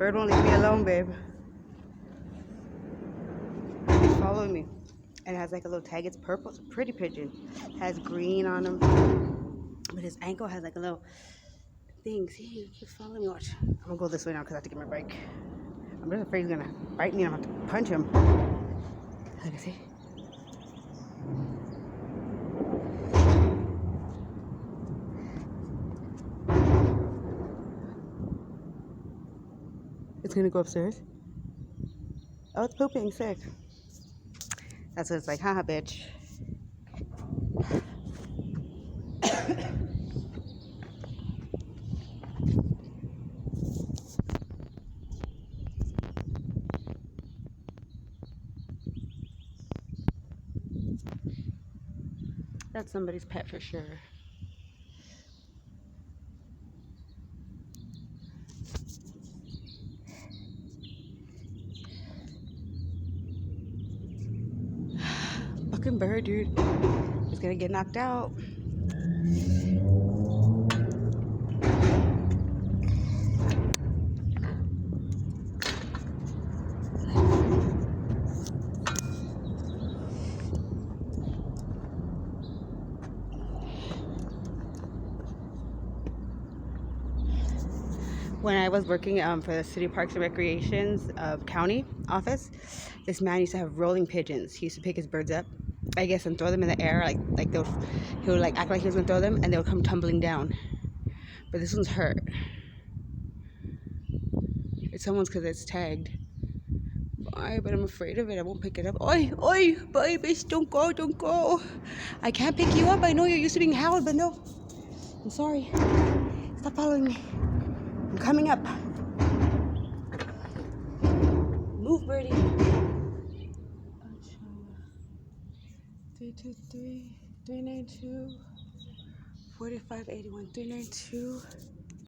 Bird won't leave me alone, babe. He's following me. And it has like a little tag. It's purple. It's a pretty pigeon. It has green on him. But his ankle has like a little thing. See, he keeps following me. Watch. I'm gonna go this way now because I have to get my break. I'm just afraid he's gonna bite me and I'm gonna have to punch him. Look, see? It's gonna go upstairs. Oh, it's pooping, sick. That's what it's like, haha, bitch. That's somebody's pet for sure. Fucking bird, dude. He's gonna get knocked out. When I was working for the City Parks and Recreations county office, this man used to have rolling pigeons. He used to pick his birds up, I guess, and throw them in the air. He would like act like he was gonna throw them, and they would come tumbling down. But this one's hurt. It's someone's because it's tagged. Bye, but I'm afraid of it. I won't pick it up. Oi, oi, bye, bitch, don't go, don't go. I can't pick you up. I know you're used to being held, but no. I'm sorry. Stop following me. I'm coming up. Move, birdie. 323 392 4581 392